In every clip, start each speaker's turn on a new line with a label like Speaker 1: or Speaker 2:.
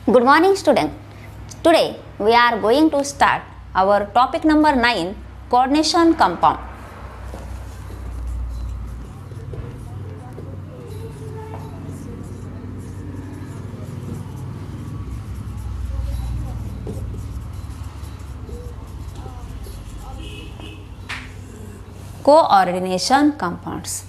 Speaker 1: Good morning, student. Today we are going to start our topic number 9, coordination compound. Coordination compounds.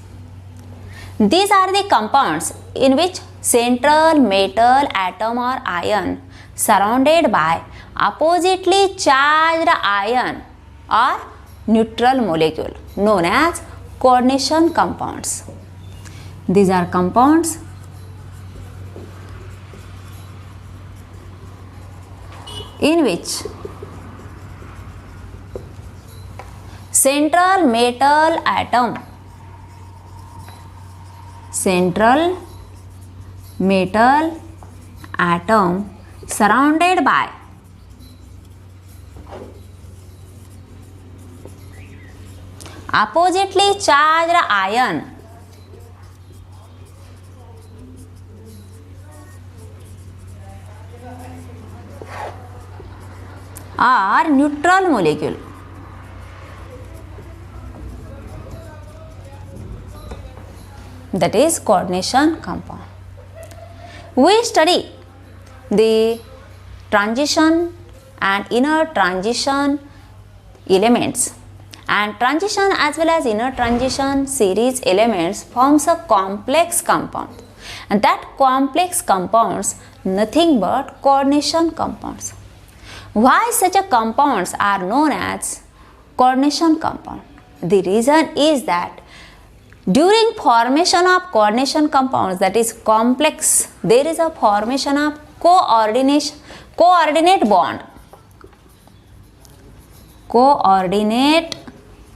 Speaker 1: These are the compounds in which central metal atom or ion surrounded by oppositely charged ion or neutral molecule known as coordination compounds. These are compounds in which central metal atom surrounded by oppositely charged ion or neutral molecule. That is coordination compound. We study the transition and inner transition elements, and transition as well as inner transition series elements forms a complex compound, and that complex compounds nothing but coordination compounds. Why such a compounds are known as coordination compound? The reason is that during formation of coordination compounds, that is complex, there is a formation of coordinate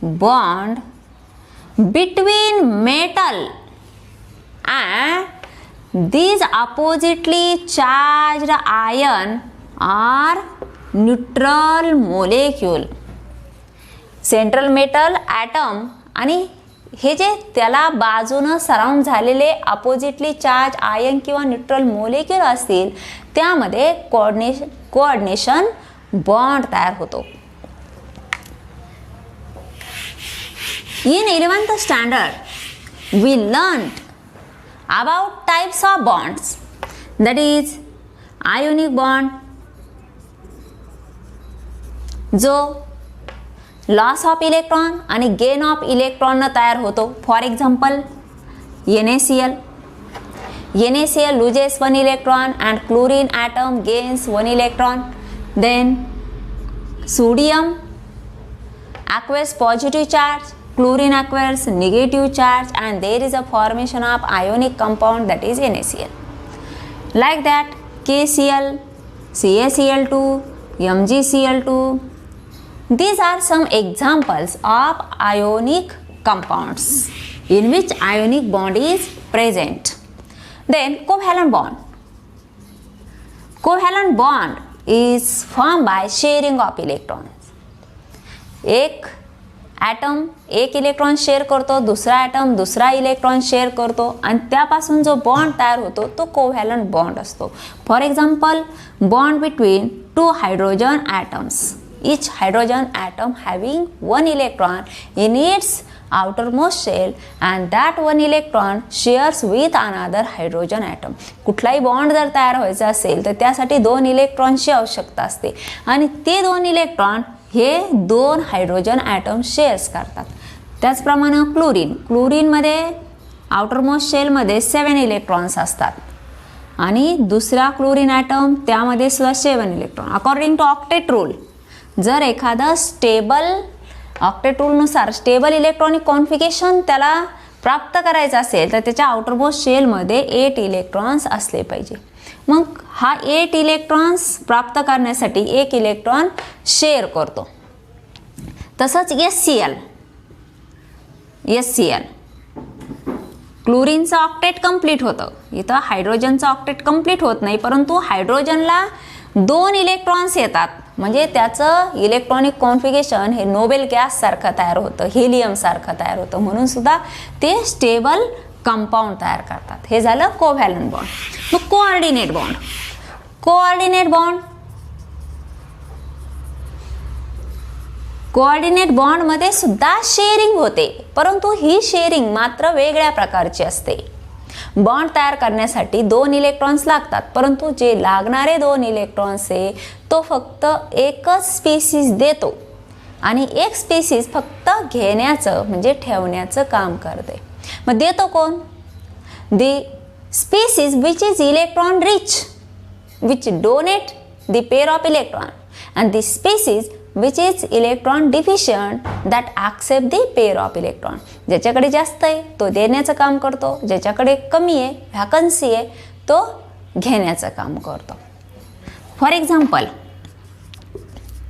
Speaker 1: bond between metal and these oppositely charged ion or neutral molecule. Central metal atom आणि हे जे त्याला बाजूने surround झालेले oppositely charge ion किंवा neutral molecule असतील त्यामध्ये coordination bond तयार होतो. In 11th standard we learned about types of bonds, that is ionic bond जो लॉस ऑफ इलेक्ट्रॉन आणि गेन ऑफ इलेक्ट्रॉन तयार होतो. For example NaCl loses 1 electron and chlorine atom gains 1 electron. Then sodium acquires positive charge, chlorine acquires negative charge, and there is a formation of ionic compound, that is NaCl. Like that KCl, CaCl2, MgCl2. These are some examples of ionic compounds in which ionic bond is present. Then covalent bond. Covalent bond is formed by sharing of electrons. एक item एक electron share करतो, दुसरा item दुसरा electron share करतो आणि त्यापासून जो bond तयार होतो तो कोव्हॅलंट बॉन्ड असतो. For example bond between 2 hydrogen atoms. Each hydrogen atom having 1 electron in its outermost shell, and that 1 electron shares with another hydrogen atom. कुठलाही बॉन्ड जर तयार व्हायचा असेल तर त्यासाठी 2 इलेक्ट्रॉनची आवश्यकता असते आणि ते 2 इलेक्ट्रॉन हे 2 हायड्रोजन ॲटम शेअर्स करतात. त्याचप्रमाणे क्लोरीनमध्ये आउटरमोस्ट शेलमध्ये 7 इलेक्ट्रॉन्स असतात आणि दुसरा क्लोरीन ॲटम त्यामध्ये सुद्धा 7 electron. According to octet rule, जर एखादा ऑक्टेट रूलनुसार स्टेबल इलेक्ट्रॉनिक कॉन्फिगरेशन त्याला प्राप्त करायचं असेल तर त्याच्या आउटरमोस्ट शेलमध्ये 8 इलेक्ट्रॉन्स असले पाहिजे. मग हा 8 इलेक्ट्रॉन्स प्राप्त करण्यासाठी 1 इलेक्ट्रॉन शेअर करतो. तसंच HCl क्लोरीनचं ऑक्टेट कंप्लीट होतं. इथं हायड्रोजनचं ऑक्टेट कंप्लीट होत नाही, परंतु हायड्रोजनला 2 इलेक्ट्रॉन्स येतात म्हणजे त्याचं इलेक्ट्रॉनिक कॉन्फिगरेशन हे नोबेल गॅस सारखं तयार होतं, हेलियम सारखं तयार होतं, म्हणून सुद्धा ते स्टेबल कंपाऊंड तयार करतात. हे झालं कोव्हॅलंट बॉन्ड. मग coordinate bond. Coordinate bond. Coordinate bond मध्ये सुद्धा शेअरिंग होते, परंतु ही शेअरिंग मात्र वेगळ्या प्रकारची असते. बॉन्ड तयार करण्यासाठी 2 इलेक्ट्रॉन्स लागतात, परंतु जे लागणारे 2 इलेक्ट्रॉन्स आहे तो फक्त एकच स्पीसीज देतो आणि एक स्पीसीज फक्त घेण्याचं म्हणजे ठेवण्याचं काम करते. मग देतो कोण? The species which is electron rich, which donate the pair of electron, and the species which is electron deficient that accept the pair of electron. ज्याच्याकडे जास्त आहे तो देण्याचं काम करतो, ज्याच्याकडे कमी आहे व्हॅकन्सी आहे तो घेण्याचं काम करतो. For example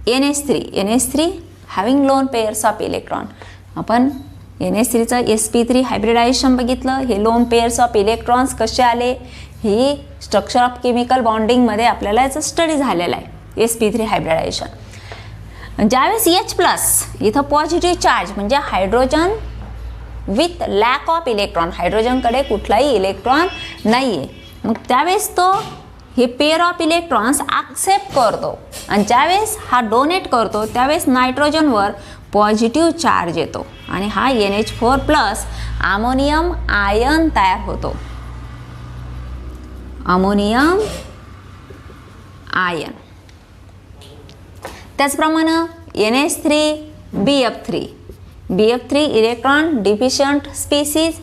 Speaker 1: NH3 having loan pairs of electron. आपण NH3चं sp3 हायब्रिडायझेशन बघितलं. हे लोन पेअर्स ऑफ इलेक्ट्रॉन्स कसे आले, ही स्ट्रक्चर ऑफ केमिकल बॉन्डिंगमध्ये आपल्याला याचं स्टडी झालेला आहे. sp3 hybridisation. ज्यावेळेस H+ इथं पॉझिटिव्ह चार्ज म्हणजे hydrogen with lack of electron, हायड्रोजनकडे कुठलाही इलेक्ट्रॉन नाही आहे, मग त्यावेळेस तो हे पेअर ऑफ इलेक्ट्रॉन्स ॲक्सेप्ट करतो आणि ज्यावेळेस हा डोनेट करतो त्यावेळेस नायट्रोजनवर पॉझिटिव्ह चार्ज येतो आणि हा NH4+ अमोनियम आयन तयार होतो. Ammonium ion. त्याचप्रमाणे BF3 electron deficient species.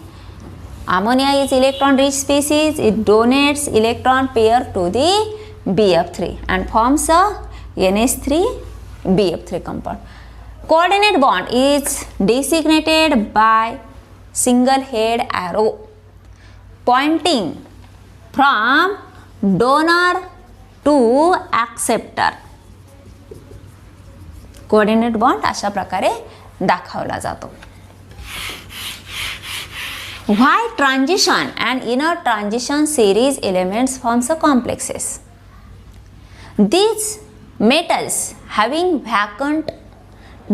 Speaker 1: Ammonia is electron rich species. It donates electron pair to the BF3 and forms a NH3BF3 compound. Coordinate bond is designated by single head arrow pointing from donor to acceptor. Coordinate bond अशा प्रकारे दाखवला जातो. Why transition and inner transition series elements forms a complexes? These metals having vacant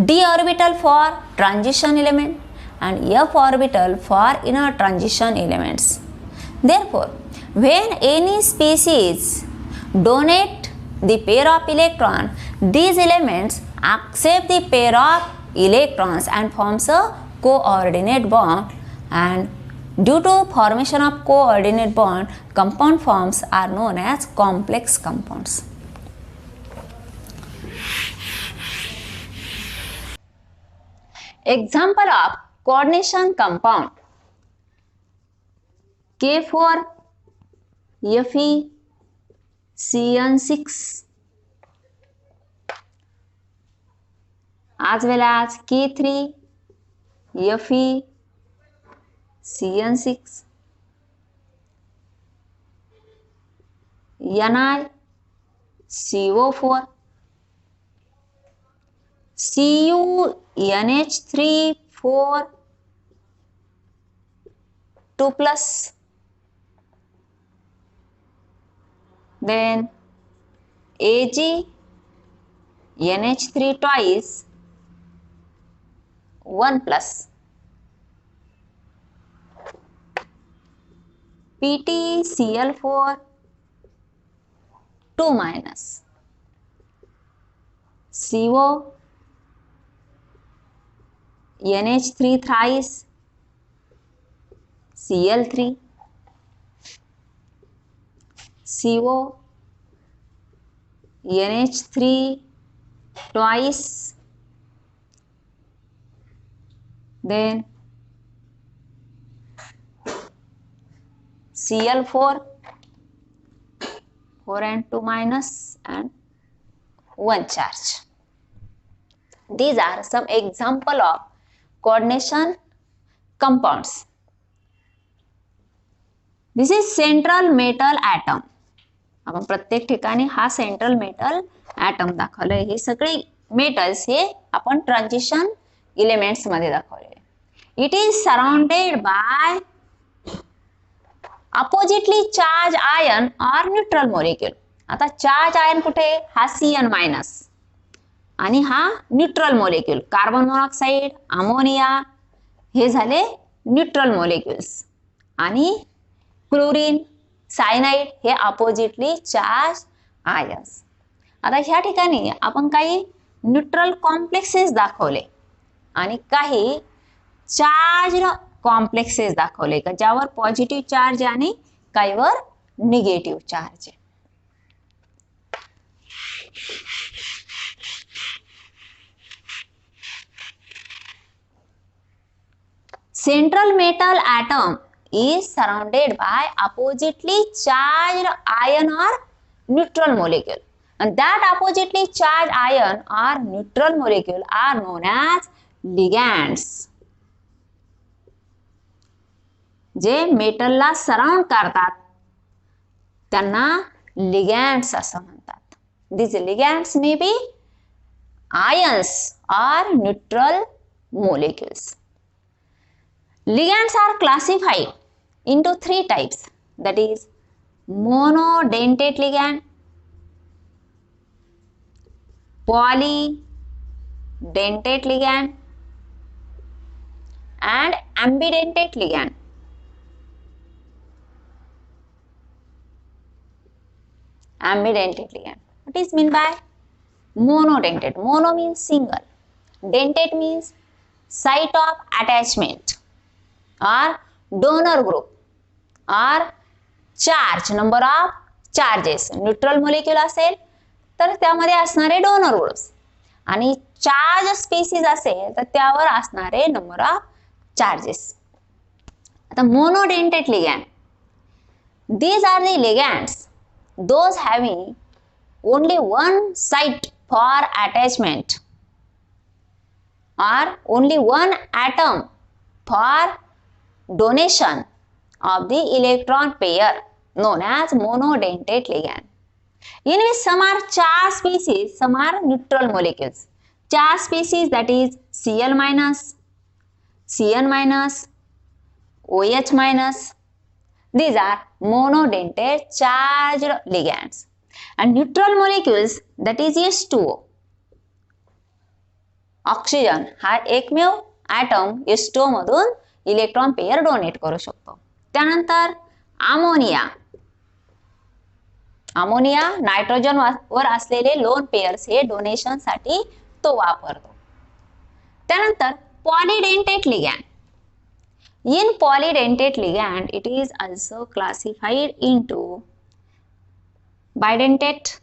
Speaker 1: d orbital for transition element and f orbital for inner transition elements. Therefore, when any species donate the pair of electron, these elements accept the pair of electrons and forms a coordinate bond, and due to formation of coordinate bond, compound forms are known as complex compounds. Example of coordination compound: K4FeCN6 as well as K3FeCN6, NiCO4, CuNH3 4 2+, then AgNH3 twice 1+, PtCl4 2-, CO NH3 thrice Cl3, CO NH3 twice, then Cl4 4 and 2- and 1 charge. These are some example of coordination compounds. This is central metal atom. आपण प्रत्येक ठिकाणी हा central metal item दाखवलंय. हे सगळे metals हे आपण transition elements मध्ये दाखवले. It is surrounded by oppositely charge ion और न्यूट्रल मॉलिक्यूल. आता चार्ज आयन कुठे? हा Cn- आणि हा neutral molecule carbon monoxide, ammonia हे झाले न्यूट्रल मॉलिक्युल्स आणि क्लोरीन, सायनाइड हे अपोजिटली चार्ज आयन्स. आता ह्या ठिकाणी आपण काही न्यूट्रल कॉम्प्लेक्सेस दाखवले आणि काही चार्ज कॉम्प्लेक्सेस दाखवले का ज्यावर पॉझिटिव्ह चार्ज आणि काहीवर negative charge. Central metal atom is surrounded by oppositely charged ion or neutral molecule, and that oppositely charged ion or neutral molecule are known as ligands. जे मेटलला surround करतात त्यांना लिगँड्स असं म्हणतात. These ligands may be ions or neutral molecules. Ligands are classified into three types, that is monodentate ligand, polydentate ligand and ambidentate ligand. Ambidentate ligand. What is meant by monodentate? Mono means single. Dentate means site of attachment or donor group or charge, number of charges. Neutral molecule असेल तर त्यामध्ये असणारे donor groups आणि charge species असेल तर त्यावर असणारे number of charges. आता monodentate ligand, these are the ligands those having only one site for attachment or only one atom for donation of the electron pair known as monodentate ligand. In which some are charged species, some are neutral molecules. Charged species, that is Cl minus, Cn minus, OH minus. These are monodentate charged ligands. And neutral molecules, that is H2O. Oxygen हा एकमेव item H2O मधून electron pair donate करू शकतो. त्यानंतर ammonia, ammonia nitrogen वर असलेले lone pairs हे donation साठी तो वापरतो. त्यानंतर polydentate ligand. In polydentate ligand, it is also classified into bidentate,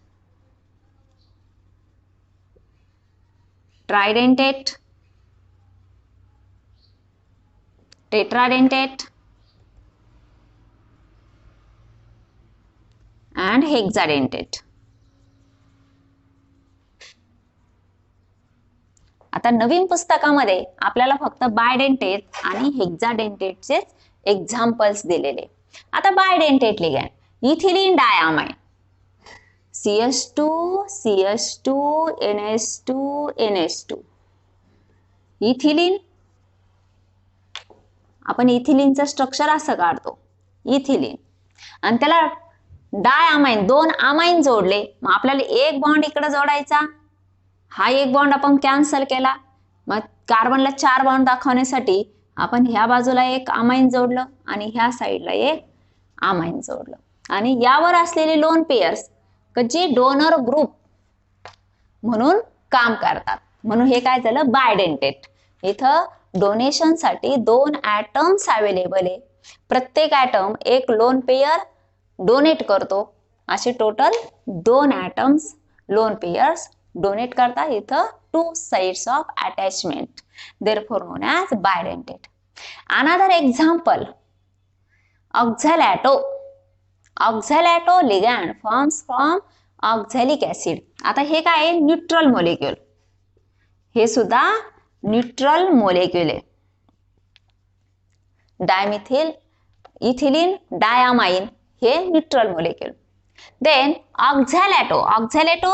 Speaker 1: tridentate, tetradentate and hexadentate. आता नवीन पुस्तकामध्ये आपल्याला फक्त बायडेंटेट आणि हेक्साडेंटेटचे एक्झाम्पल्स दिलेले. आता bidentate ligand, ethylene diamine, CH2 CH2 NH2 NH2. Ethylene, आपण इथिलीनचं स्ट्रक्चर असं काढतो इथिलीन आणि त्याला डायआमाइन दोन आमाइन जोडले, मग आपल्याला एक बॉन्ड इकडे जोडायचा, हा एक बॉन्ड आपण कॅन्सल केला, मग कार्बनला 4 बॉन्ड दाखवण्यासाठी आपण ह्या बाजूला एक आमाइन जोडलं आणि ह्या साईडला एक आमाइन जोडलं आणि यावर असलेले लोन पेयर्स जे डोनर ग्रुप म्हणून काम करतात, म्हणून हे काय झालं बायडेंटेट. इथं डोनेशन साठी 2 ॲटम्स अवेलेबल आहे, प्रत्येक ॲटम एक लोन पेयर डोनेट करतो, असे total 2 atoms lone pairs donate करतात. इथं 2 sites of attachment, therefore known as bidentate. Another example, oxalato. Oxalato ligand forms from oxalic acid. आता हे काय आहे, न्यूट्रल मोलिक्युल, हे सुद्धा न्यूट्रल मोलिक्युल आहे. डायमिथिल इथिलीन डायआमाइन हे neutral molecule. Then oxalato, oxalato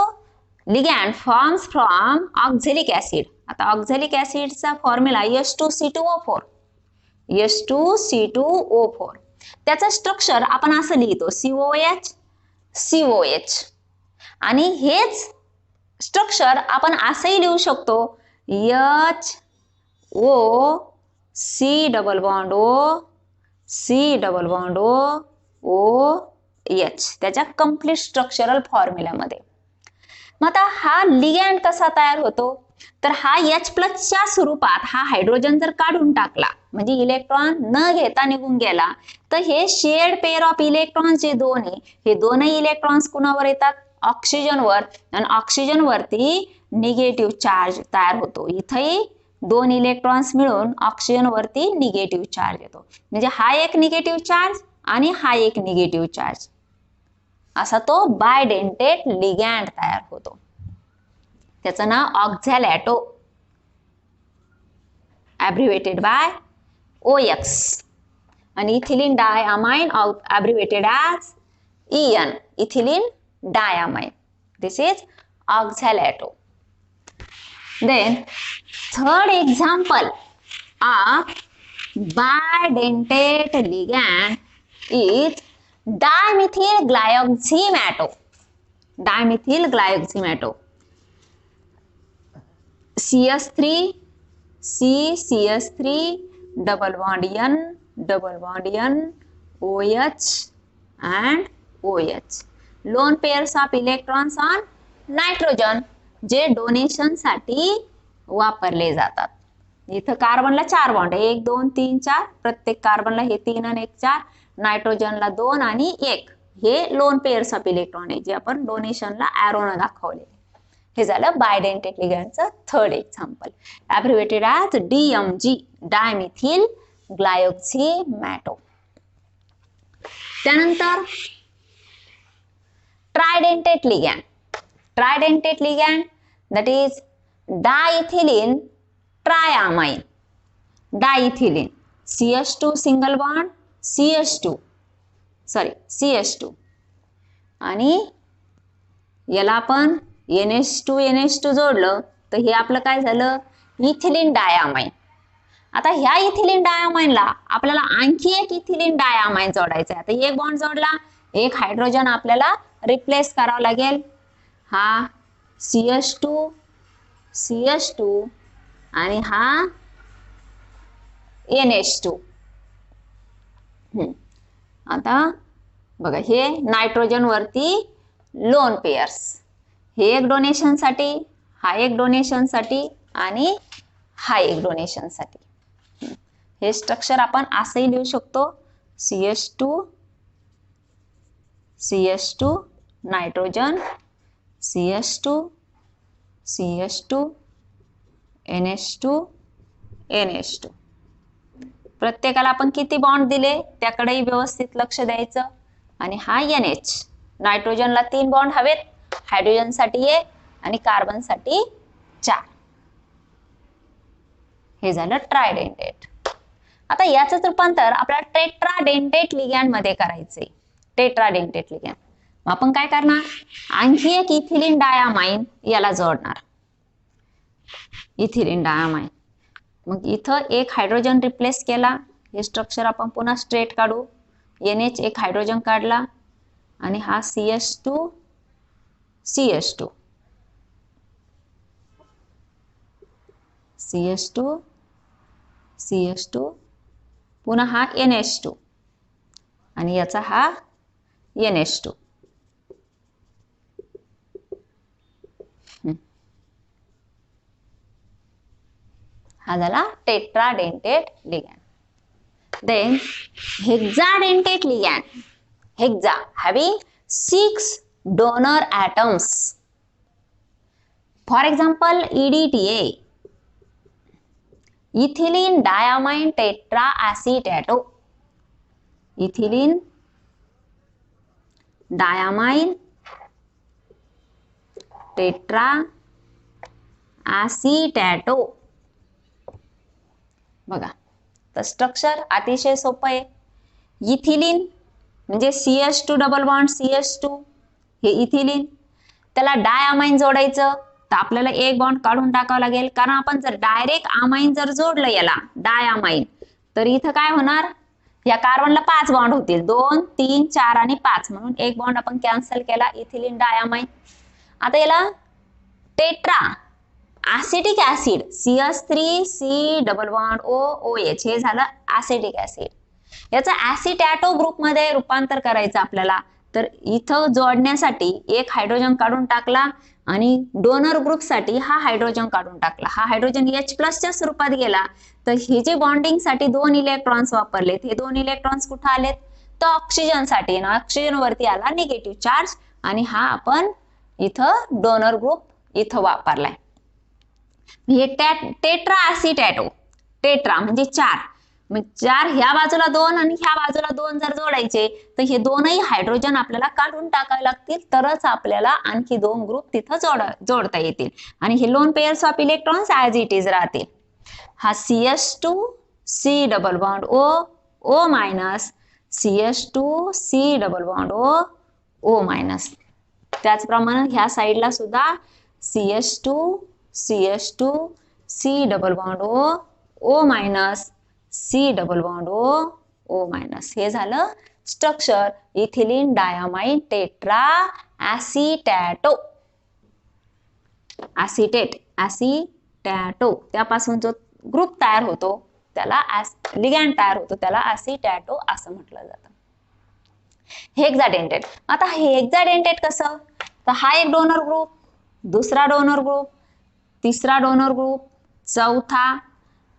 Speaker 1: ligand forms from oxalic acid. आता oxalic acidचा फॉर्म्युला H2C2O4, H2C2O4. त्याचं स्ट्रक्चर आपण असं लिहितो COH COH आणि हेच स्ट्रक्चर आपण असंही लिहू शकतो HO C double bond O C double bond O O H त्याच्या कम्प्लीट स्ट्रक्चरल फॉर्म्युल्यामध्ये. मग आता हा लिगॅंड कसा तयार होतो, तर हा H+ च्या स्वरूपात हा हायड्रोजन जर काढून टाकला म्हणजे इलेक्ट्रॉन न घेता निघून गेला, तर हे शेअर्ड पेअर ऑफ इलेक्ट्रॉन्स जे दोन आहे, हे दोनही इलेक्ट्रॉन्स कुणावर येतात, ऑक्सिजनवर, आणि ऑक्सिजन वरती निगेटिव्ह चार्ज तयार होतो. इथंही दोन इलेक्ट्रॉन्स मिळून ऑक्सिजन वरती निगेटिव्ह चार्ज येतो. म्हणजे हा एक निगेटिव्ह चार्ज आणि हा एक निगेटिव्ह चार्ज, असा तो बायडेंटेट लिगॅंड तयार होतो. त्याचं नाव ऑक्झॅलॅटो, ॲब्रिव्हेटेड बाय OX, आणि ethylene diamine abbreviated as EN, ethylene diamine. This is oxalato. Then third example of bidentate ligand is dimethylglyoxymato. Dimethylglyoxymato. CS3 C CS3 double bond N OH and OH. Lone pairs of electrons on nitrogen जे donation साठी वापरले जातात. इथं कार्बनला 4 bond आहे, 1 2 3 4, प्रत्येक कार्बनला हे 3 आणि 1 4, नायट्रोजनला 2 आणि 1, हे लोन पेअर्स ऑफ इलेक्ट्रॉन आहे जे आपण डोनेशनला ॲरोनं दाखवले. हे झालं बायडेंटेट लिगॅंडचं third example, abbreviated as DMG, dimethyl glyoximato. त्यानंतर tridentate ligand. Tridentate ligand, that is diethylene triamine. Diethylene, CH2 single bond CH2 आणि याला आपण NH2 जोडलं तर हे आपलं काय झालं, इथिलीन डायअमाइन. आता ह्या इथिलीन डायअमाइनला आपल्याला आणखी एक इथिलीन डायअमाइन जोडायचं आहे. आता एक बॉन्ड जोडला, एक हायड्रोजन आपल्याला रिप्लेस करावं लागेल. हा CH2 आणि हा NH2. आता बघा, हे नायट्रोजन वरती लोन पेअर्स, हे एक डोनेशन साठी, हा एक डोनेशन साठी आणि हा एक डोनेशन साठी. हे स्ट्रक्चर आपण असंही लिहू शकतो, CH2 नायट्रोजन, CH2 NH2. प्रत्येकाला आपण किती बॉन्ड दिले त्याकडेही व्यवस्थित लक्ष द्यायचं. आणि हा NH, नायट्रोजनला 3 बॉन्ड हवेत, हायड्रोजन साठी 1 आणि कार्बन साठी 4. हे झालं ट्रायडेंटेट. आता याचं रूपांतर आपल्याला टेट्राडेंटेट लिगॅंड मध्ये करायचंय. टेट्राडेंटेट लिगॅंड आपण काय करणार, आणखी एक इथिलीन डायअमाइन याला जोडणार, इथिलीन डायअमाइन. मग इथं एक हायड्रोजन रिप्लेस केला, हे स्ट्रक्चर आपण पुन्हा स्ट्रेट काढू. NH एक हायड्रोजन काढला आणि हा CH2 पुन्हा हा NH2 आणि याचा हा NH2. हा झाला tetradentate ligand. Then hexadentate ligand, hexa having 6 donor atoms. For example, EDTA, ethylene diamine tetraacetato. Ethylene diamine tetraacetato. बघा, तर स्ट्रक्चर अतिशय सोपं आहे. इथिलीन म्हणजे CH2 डबल बॉन्ड CH2, हे इथिलीन, त्याला डायअमाइन जोडायचं तर आपल्याला एक बॉन्ड काढून टाकावं लागेल, कारण आपण जर डायरेक्ट अमाइन जर जोडलं याला डायअमाइन तर इथं काय होणार, या कार्बनला 5 बॉन्ड होतील, 2 3 4 आणि 5, म्हणून एक बॉन्ड आपण कॅन्सल केला, इथिलीन डायअमाइन. आता याला tetra acetic acid CH3C double bond OH, हे झालं ऍसिटिक ऍसिड. याचं ऍसिटॅटो ग्रुप मध्ये रूपांतर करायचं आपल्याला, तर इथं जोडण्यासाठी एक हायड्रोजन काढून टाकला आणि डोनर ग्रुपसाठी हा हायड्रोजन काढून टाकला. हा हायड्रोजन H+ च्या स्वरूपात गेला. तर हे जे बॉन्डिंग साठी 2 इलेक्ट्रॉन्स वापरलेत, हे 2 इलेक्ट्रॉन्स कुठे आलेत? तर ऑक्सिजन साठी ना, ऑक्सिजन वरती आला निगेटिव्ह चार्ज आणि हा आपण इथं डोनर ग्रुप इथं वापरलाय. हे टेट्रा ऍसिटॅटो, टेट्रा म्हणजे 4, मग 4 ह्या बाजूला 2 आणि ह्या बाजूला 2 जर जोडायचे तर हे दोनही हायड्रोजन आपल्याला काढून टाकावे लागतील, तरच आपल्याला आणखी 2 ग्रुप तिथं जोडता येतील आणि हे loan pairs of electrons as it is राहतील. हा CH2 C double bond O O minus, CH2 C double bond O O minus. त्याचप्रमाणे ह्या साईडला सुद्धा CH2 CH2 C double bond O O minus, C double bond O O minus. हे झालं structure ethylene diamine tetra ऍसिटॅटो. ऍसिटॅटो त्यापासून जो group तयार होतो त्याला लिगॅंड तयार होतो त्याला ऍसिटॅटो असं म्हटलं जातं. हेक्साडेंटेट. आता हेक्साडेंटेट कसं? तर हा एक डोनर ग्रुप, दुसरा डोनर ग्रुप, तिसरा डोनर ग्रुप, चौथा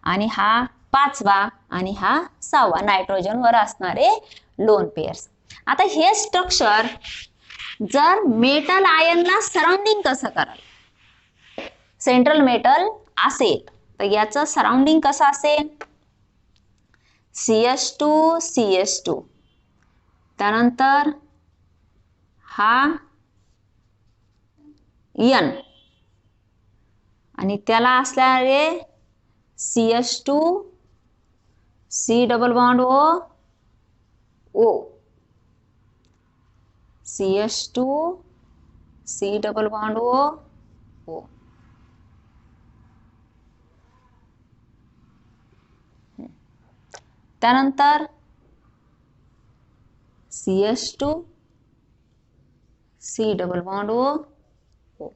Speaker 1: आणि हा 5वा आणि हा 6वा नायट्रोजन वर असणारे लोन पेअर्स. आता हे स्ट्रक्चर जर मेटल आयनला सराउंडिंग कसं कराल? सेंट्रल मेटल असेल तर याचं सराउंडिंग कसं असेल? CH2 CH2, त्यानंतर हा N आणि त्याला असणारे CH2 C double bond O O, CH2 C double bond O O. त्यानंतर CH2 C double bond O O,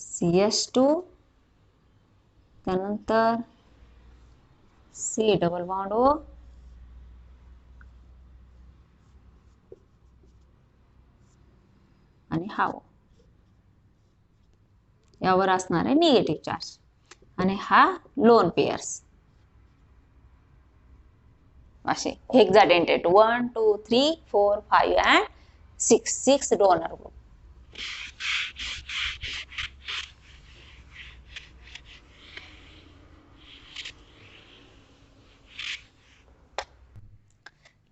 Speaker 1: CH2 त्यानंतर C डबल बॉन्ड O आणि हा O. यावर असणार आहे निगेटिव्ह चार्ज आणि हा लोन पेअर्स. असे hexadentate 1 2 3 4 5 and 6 donor group.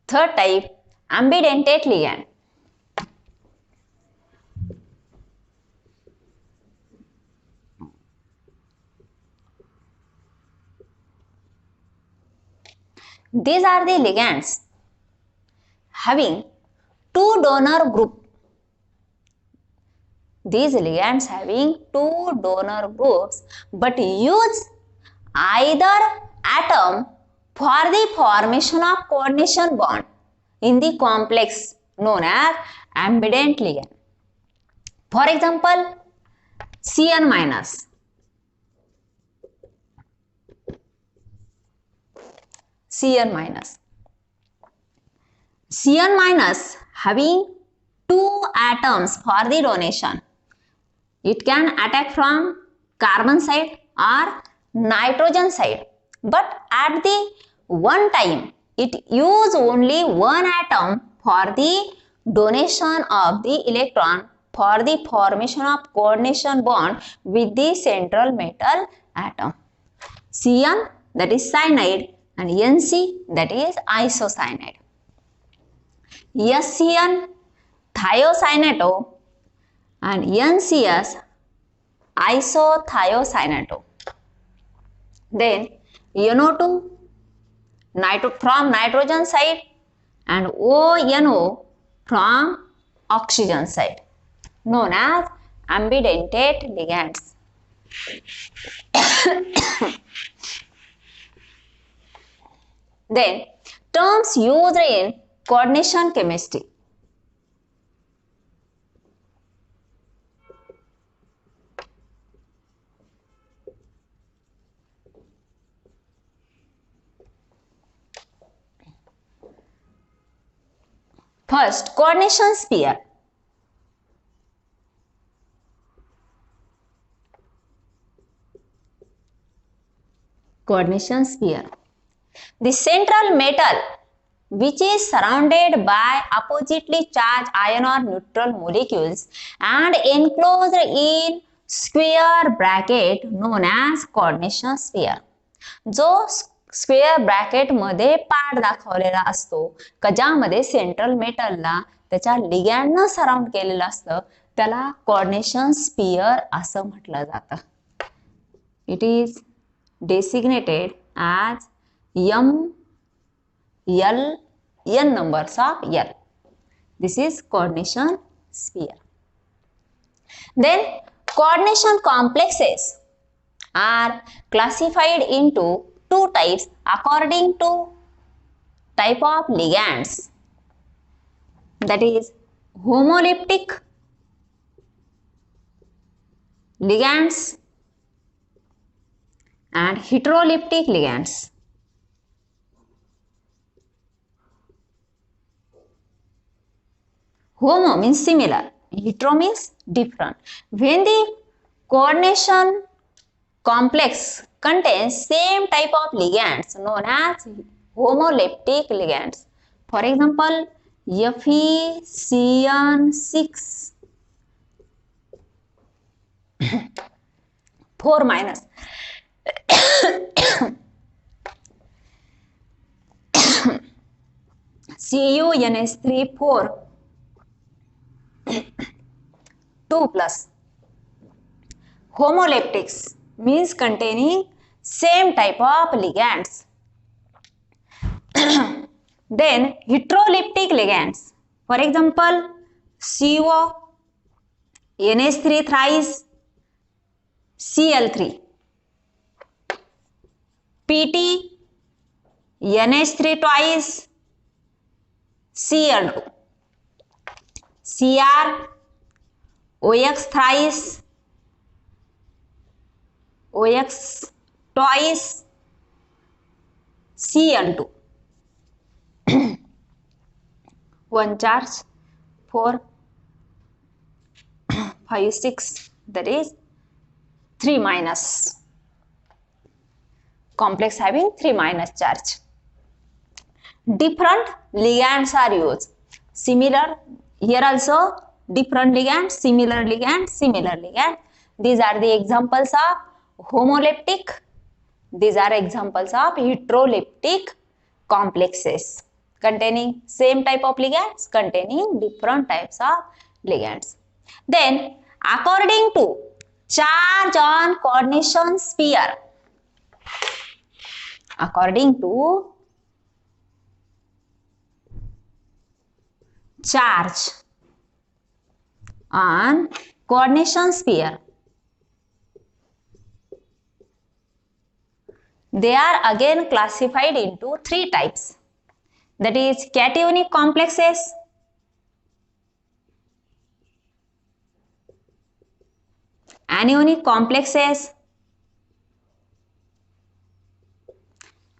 Speaker 1: Third type, ambidentate ligand. These are the ligands having 2 donor group. These ligands having 2 donor groups but use either atom for the formation of coordination bond in the complex known as ambident ligand. For example, Cn minus, Cn minus. Cn minus having 2 atoms for the donation. It can attack from carbon side or nitrogen side, but at the one time it use only 1 atom for the donation of the electron for the formation of coordination bond with the central metal atom. Cn, that is cyanide, and Nc, that is isocyanide. SCN thiocyanato and NCS isothiocyanato. Then NO2 from nitrogen side and ONO from oxygen side, known as ambidentate ligands. Then terms used in coordination chemistry. First, coordination sphere. Coordination sphere. The central metal which is surrounded by oppositely charged ion or neutral molecules and enclosed in square bracket known as coordination sphere. जो square bracket मध्ये part दाखवलेला असतो का ज्यामध्ये central मेटलला त्याच्या लिगॅंडनं surround केलेलं असतं त्याला कोऑर्डिनेशन स्फियर असं म्हटलं जातं. It is designated as n numbers of L. This is coordination sphere. Then coordination complexes are classified into two types according to type of ligands. That is homoleptic ligands and heteroleptic ligands. Homo means similar, hetero means different. When the coordination complex contains same type of ligands known as homoleptic ligands. For example, FeCN6 4 minus CuNH3 4 2 plus. Homoleptics means containing same type of ligands. Then heteroleptic ligands, for example CO NH3 thrice Cl3, PT NH3 twice Cl2, Cr OX thrice OX twice Cl2. One charge 4 5 6, that is 3 minus. Complex having 3 minus charge. Different ligands are used. Similar, here also different ligand, similar ligand, similar ligand. These are the examples of homoleptic. These are examples of heteroleptic complexes containing same type of ligands, containing different types of ligands. Then according to charge on coordination sphere, according to charge on coordination sphere, they are again classified into three types. That is cationic complexes, anionic complexes,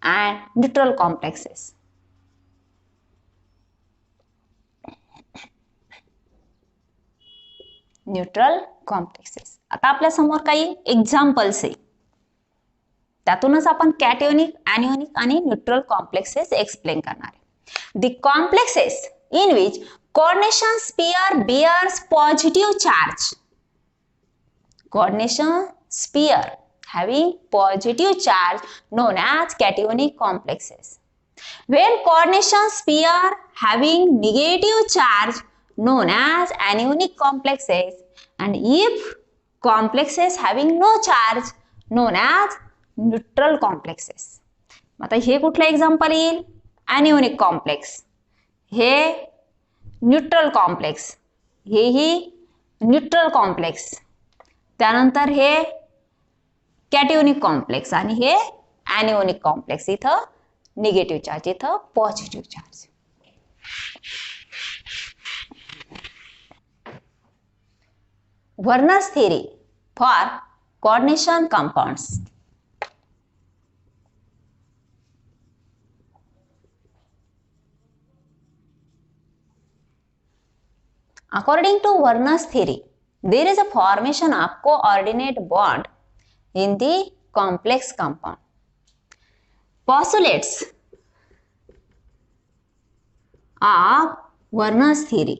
Speaker 1: and neutral complexes. Neutral complexes. आता आपल्या समोर काही examples आहे, त्यातूनच आपण कॅटिओनिक, ॲनिओनिक आणि neutral complexes explain करणार आहे. The complexes in which coordination sphere bears positive charge. Coordination sphere having positive charge known as cationic complexes. When coordination sphere having negative charge known as anionic complexes, and if complexes having no charge known as neutral complexes. आता हे कुठलं example येईल? ॲनिओनिक complex, हे neutral complex, हेही neutral complex, त्यानंतर हे कॅटिओनिक complex आणि हे ॲनिओनिक कॉम्प्लेक्स. इथं निगेटिव्ह चार्ज, इथं positive charge. Werner's theory for coordination compounds. According to Werner's theory, there is a formation of coordinate bond in the complex compound. Postulates of Werner's theory.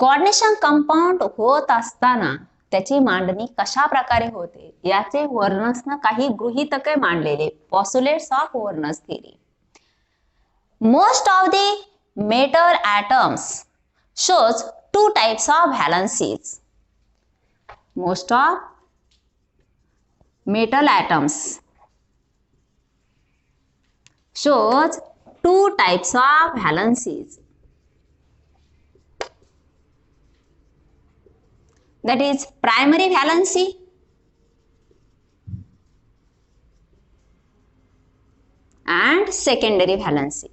Speaker 1: Coordination compound होत असताना त्याची मांडणी कशा प्रकारे होते याचे वर्नर्सने काही गृहीतके मांडलेले. Postulates of Werner's theory. Most of the metal atoms shows two types of valencies. Most of metal atoms shows two types of valencies. That is primary valency and secondary valency.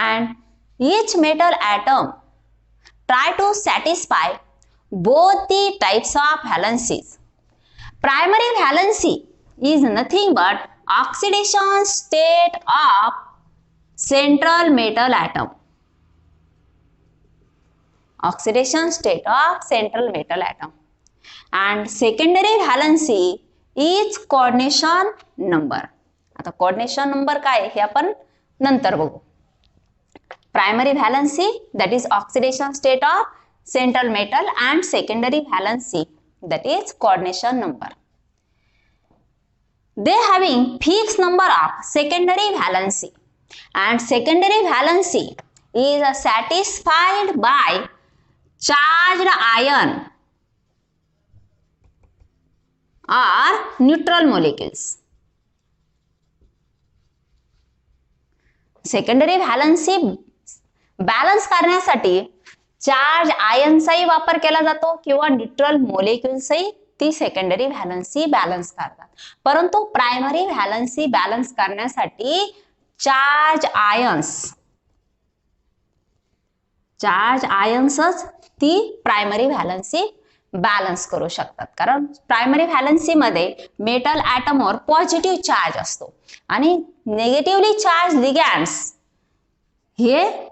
Speaker 1: And each metal atom try to satisfy both the types of valencies. Primary valency is nothing but oxidation state of central metal atom. Oxidation state of central metal atom. And secondary valency is coordination number. आता coordination number काय हे आपण नंतर बघू. Primary valency, that is oxidation state of central metal, and secondary valency, that is coordination number. They having fixed number of secondary valency, and secondary valency is satisfied by charged ion or neutral molecules. Secondary valency balance करण्यासाठी charge आयनचाही वापर केला जातो किंवा neutral मोलेक्युल्सही ती secondary valency balance करतात. परंतु primary valency balance करण्यासाठी charge आयन्सच ती प्रायमरी व्हॅलन्सी बॅलन्स करू शकतात. कारण प्रायमरी व्हॅलन्सी मध्ये मेटल ॲटमवर पॉझिटिव्ह चार्ज असतो आणि निगेटिव्हली चार्ज लिगँड्स हे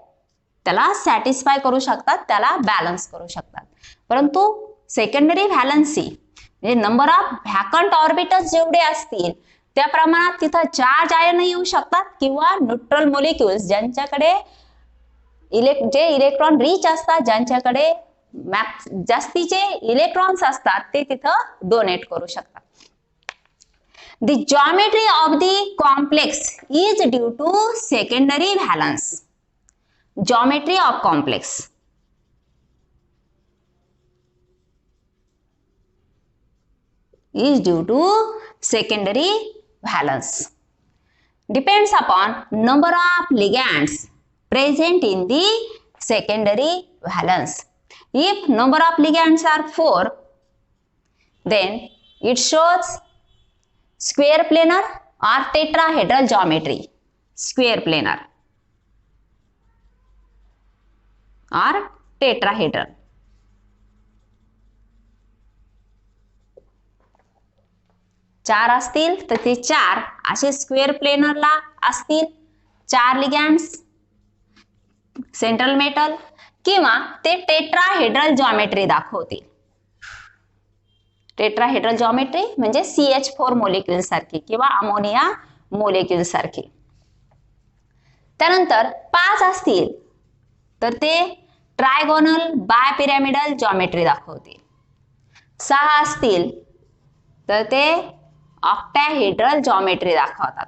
Speaker 1: त्याला सॅटिस्फाय करू शकतात, त्याला बॅलन्स करू शकतात. परंतु सेकंडरी व्हॅलन्सी म्हणजे नंबर ऑफ व्हॅकंट ऑर्बिटल्स जेवढे असतील त्या प्रमाणात तिथं चार्ज आयन येऊ शकतात किंवा न्यूट्रल मोलिक्युल्स ज्यांच्याकडे जे इलेक्ट्रॉन रिच असतात, ज्यांच्याकडे जास्तीचे इलेक्ट्रॉन्स असतात ते तिथं डोनेट करू शकतात. The geometry of the complex is due to secondary valence. Geometry of complex is due to secondary valence. Depends upon number of ligands present in the secondary valence. If number of ligands are 4, then it shows square planar or tetrahedral geometry. Square planar or tetrahedral. चार असतील तर ते चार असे square प्लेनरला असतील, 4 लिगँड्स central metal, किंवा ते tetrahedral geometry दाखवतील. टेट्राहेड्रल जॉमेट्री म्हणजे CH4 मोलेक्युल सारखी किंवा अमोनिया मोलेक्युल सारखी. त्यानंतर 5 असतील तर ते ट्रायगोनल बायपिरॅमिडल जॉमेट्री दाखवतील. 6 असतील तर ते ऑक्टाहेड्रल जॉमेट्री दाखवतात.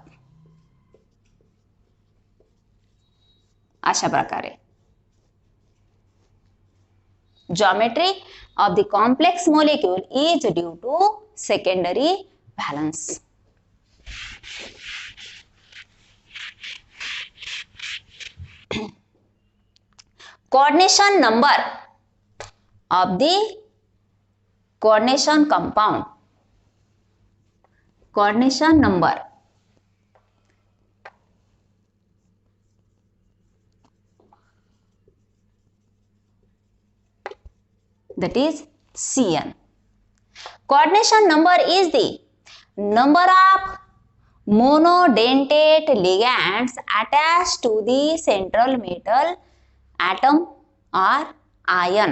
Speaker 1: अशा प्रकारे geometry of the complex molecule is due to secondary valence. Coordination number of the coordination compound. Coordination number that is Cn. coordination number is the number of monodentate ligands attached to the central metal atom or ion,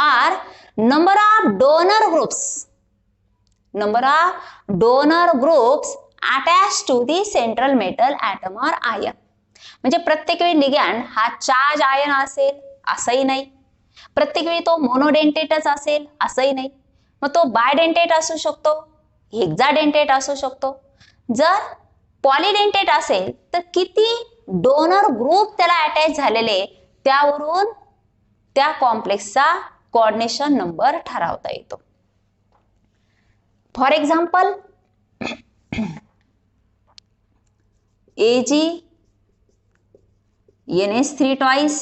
Speaker 1: or number of donor groups attached to the central metal atom or ion. म्हणजे प्रत्येक वेळी ligand हा charge ion असेल असंही नाही, प्रत्येक वेळी तो मोनोडेंटेटच असेल असंही नाही, मग तो बायडेंटेट असू शकतो, हेक्साडेंटेट असू शकतो. जर पॉलिडेंटेट असेल तर किती डोनर ग्रुप त्याला अटॅच झालेले त्यावरून त्या कॉम्प्लेक्सचा कोऑर्डिनेशन नंबर ठरवता येतो. For example Ag NH3 twice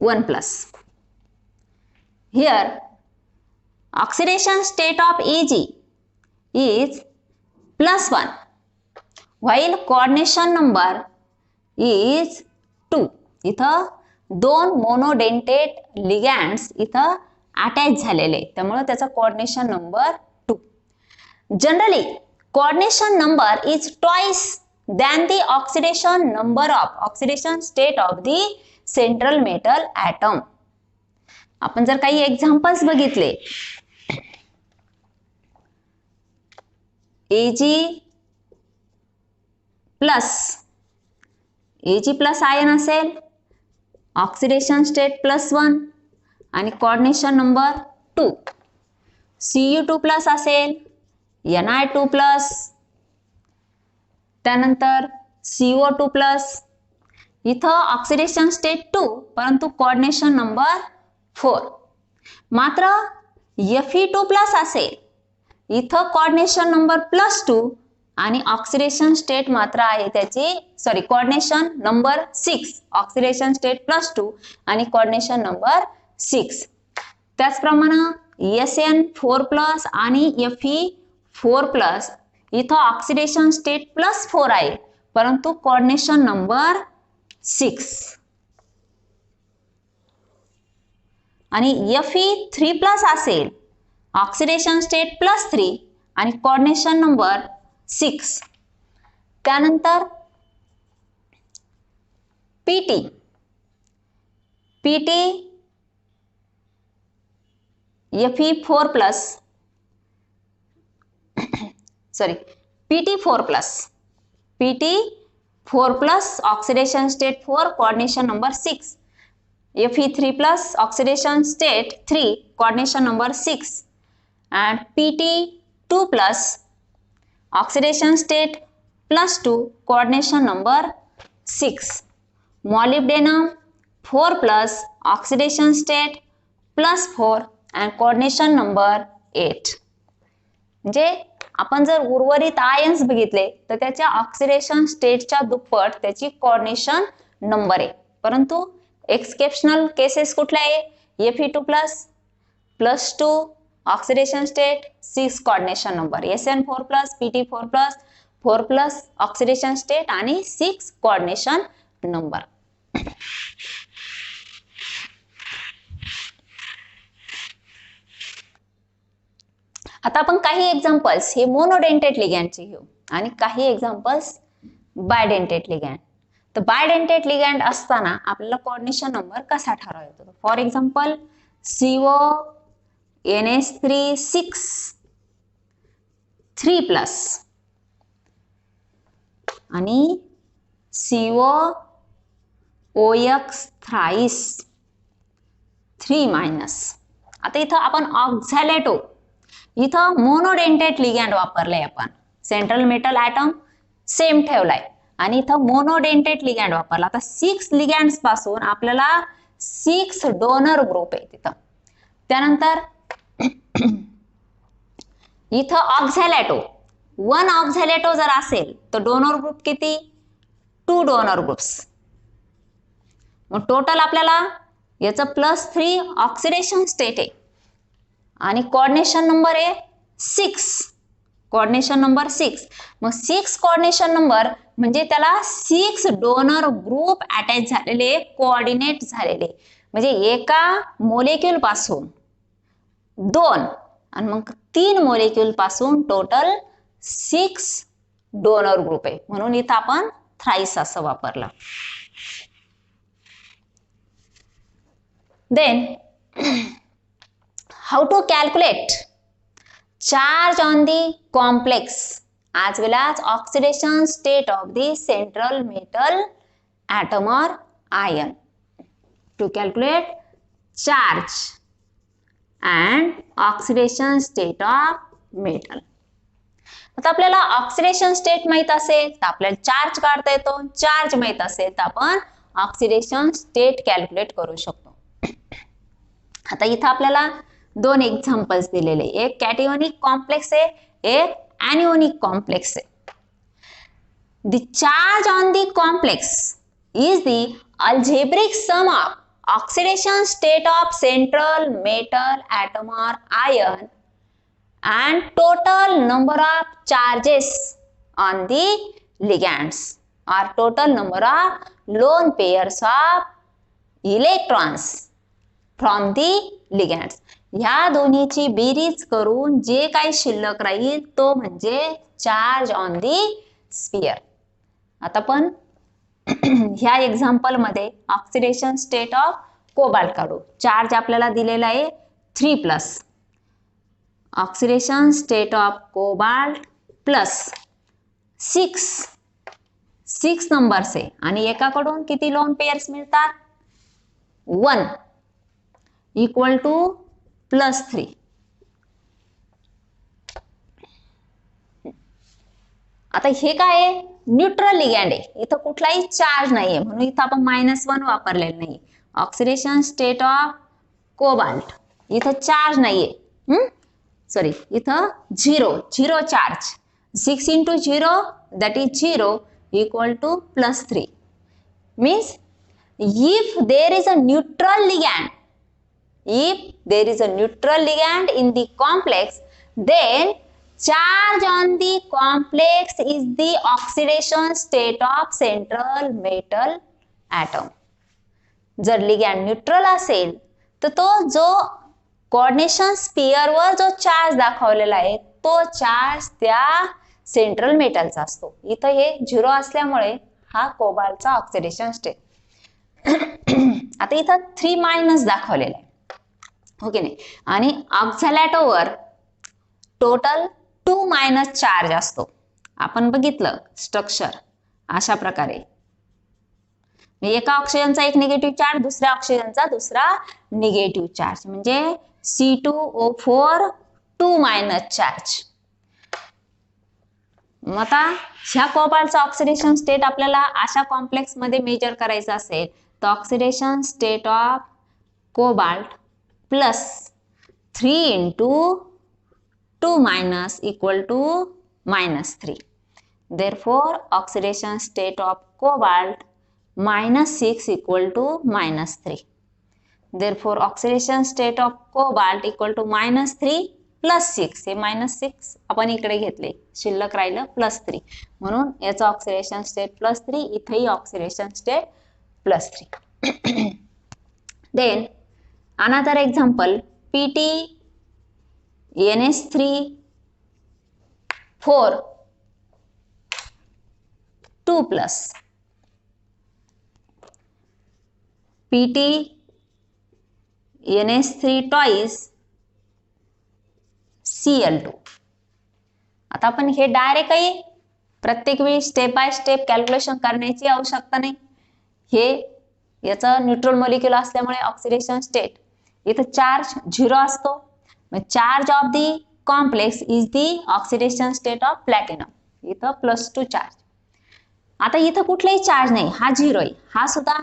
Speaker 1: 1 plus. Here oxidation state of Ag is +1 while coordination number is 2. इथं दोन मोनोडेंटेट लिगॅंड्स इथं अटॅच झालेले, त्यामुळे त्याचा coordination number 2. Generally coordination number is twice than the oxidation state of the central metal atom. आपण जर काही examples बघितले, Ag प्लस आयन असेल, ऑक्सिडेशन स्टेट +1 आणि कोऑर्डिनेशन नंबर 2. Cu2 प्लस असेल, Na2 प्लस, त्यानंतर CO2 प्लस, इथं ऑक्सिडेशन स्टेट 2 परंतु कोऑर्डिनेशन नंबर 4. मात्र Fe2 प्लस असेल, इथं कोऑर्डिनेशन नंबर +2 आणि ऑक्सिडेशन स्टेट मात्र आहे त्याची कोऑर्डिनेशन नंबर 6, ऑक्सिडेशन स्टेट +2 आणि कोऑर्डिनेशन नंबर 6. त्याचप्रमाणे SN4+ आणि Fe4+, इथं ऑक्सिडेशन स्टेट +4 आहे परंतु कोऑर्डिनेशन नंबर 6. आणि Fe3+ असेल, ऑक्सिडेशन स्टेट +3 आणि कोऑर्डिनेशन नंबर 6. त्यानंतर PT Fe4+, PT4+, oxidation state 4, coordination number 6. Fe3+, oxidation state 3, coordination number 6. And PT2+, oxidation state +2, coordination number 6. Molybdenum 4+, oxidation state +4 and coordination number 8. म्हणजे आपण जर उर्वरित ions बघितले तर त्याच्या ऑक्सिडेशन स्टेटच्या दुप्पट त्याची कोऑर्डिनेशन नंबर आहे, परंतु एक्सेप्शनल केसेस कुठल्या आहे? Fe2+, +2 oxidation state, 6 coordination number, SN4+, PT4+, 4+ oxidation state आणि 6 कोऑर्डिनेशन नंबर. आता आपण काही एक्झाम्पल्स हे मोनोडेंटेट लिगॅंडचे घेऊ आणि काही एक्झाम्पल्स बायडेंटेट लिगॅंड. तर बायडेंटेट लिगॅंड असताना आपल्याला कोऑर्डिनेशन नंबर कसा ठरवायचा येतो? फॉर एक्झाम्पल CO NH3 6 3+ आणि CO OX thrice 3-. आता इथं आपण ऑक्झॅलेटो, इथं मोनोडेंटेट लिगॅंड वापरलंय आपण, सेंट्रल मेटल ॲटम सेम ठेवलाय आणि इथं मोनोडेंटेट लिगॅंड वापरला. आता 6 लिगॅंड्स पासून आपल्याला 6 डोनर ग्रुप आहे तिथं. त्यानंतर इथं ऑक्झॅलेटो 1 ऑक्झॅलेटो जर असेल तर डोनर ग्रुप किती? 2 डोनर ग्रुप्स. मग टोटल आपल्याला याचं +3 ऑक्सिडेशन स्टेट आहे आणि कोऑर्डिनेशन नंबर आहे 6, कोऑर्डिनेशन नंबर 6. मग 6 कोऑर्डिनेशन नंबर म्हणजे त्याला 6 डोनर ग्रुप अटॅच झालेले, कोऑर्डिनेट झालेले. म्हणजे एका मोलेक्युल पासून 2 आणि मग 3 मोलेक्युल पासून टोटल 6 डोनर ग्रुप आहे, म्हणून इथं आपण थ्राइस असं वापरलं. Then how to calculate charge on the complex as well as oxidation state of the central metal atom or ion. To calculate charge and oxidation state of metal. आता आपल्याला oxidation state माहित असेल तर आपल्याला charge काढता येतो, charge माहित असेल तर आपण ऑक्सिडेशन स्टेट कॅल्क्युलेट करू शकतो. आता इथं आपल्याला 2 एक्झाम्पल्स दिलेले, एक कॅटिओनिक कॉम्प्लेक्स आहे, एक ॲनिओनिक कॉम्प्लेक्स आहे. The charge on the complex is the algebraic sum of oxidation state of central metal atom or ion and total number of charges on the ligands or total number of lone pairs of electrons from the ligands. ह्या दोन्हीची बेरीज करून जे काही शिल्लक राहील तो म्हणजे चार्ज ऑन दी स्फिअर. आता पण ह्या एक्झाम्पल मध्ये ऑक्सिडेशन स्टेट ऑफ कोबाल्ट काढू. चार्ज आपल्याला दिलेला आहे 3+. Oxidation state of cobalt plus 6 numbers आहे आणि एकाकडून किती लोन पेअर्स मिळतात? 1 इक्वल टू +3. आता हे काय आहे? न्यूट्रल लिगँड आहे, इथं कुठलाही चार्ज नाहीये म्हणून इथं आपण -1 वापरलेलं नाही. ऑक्सिडेशन स्टेट ऑफ कोबाल्ट इथं चार्ज नाहीये, सॉरी इथं 0 charge. 6 into 0 that is 0 equal to +3 means if there is a neutral ligand in the complex, then charge on the complex is the oxidation state of central metal atom. जर ligand neutral असेल तर तो जो coordination sphere वर जो charge दाखवलेला आहे तो चार्ज त्या सेंट्रल मेटलचा असतो. इथं हे 0 असल्यामुळे हा कोबाल्टचा ऑक्सिडेशन स्टेट. आता इथं 3- दाखवलेला आहे, हो की नाही? आणि ऑक्झॅलॅटोवर टोटल 2- चार्ज असतो. आपण बघितलं स्ट्रक्चर अशा प्रकारे, एका ऑक्सिजनचा एक निगेटिव्ह चार्ज, दुसऱ्या ऑक्सिजनचा दुसरा निगेटिव्ह चार्ज, म्हणजे C2O4 2- चार्ज. मग आता ह्या कोबाल्टचा ऑक्सिडेशन स्टेट आपल्याला अशा कॉम्प्लेक्स मध्ये मेजर करायचं असेल तर oxidation state of cobalt plus 3 into 2- equal to -3. Therefore, oxidation state of cobalt -6 equal to -3. Therefore, oxidation state of cobalt equal to -3 + 6. हे -6 आपण इकडे घेतले, शिल्लक राहिलं +3, म्हणून याचं ऑक्सिडेशन स्टेट +3, इथेही oxidation state +3. Then another example, PT NH3 4 2+, PT NH3 twice Cl2. आता आपण हे डायरेक्टली प्रत्येक वेळी स्टेप बाय स्टेप कॅल्क्युलेशन करण्याची आवश्यकता नाही. हे याचं न्यूट्रल मॉलिक्यूल असल्यामुळे ऑक्सिडेशन स्टेट इथं चार्ज 0 असतो. Charge of the complex is the oxidation state of platinum, इथं +2 चार्ज. आता इथं कुठलाही चार्ज नाही, हा 0 आहे, हा सुद्धा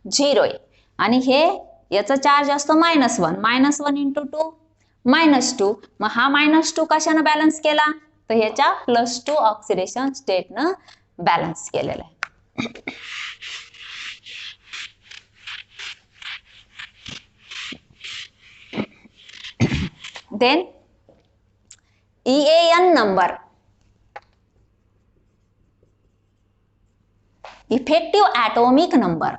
Speaker 1: 0 आहे आणि हे याचा चार्ज असतो -1. -1 into 2 -2. मग हा -2 कशानं बॅलन्स केला तर ह्याच्या +2 ऑक्सिडेशन स्टेटनं बॅलन्स केलेला आहे. Then EAN number, effective atomic number.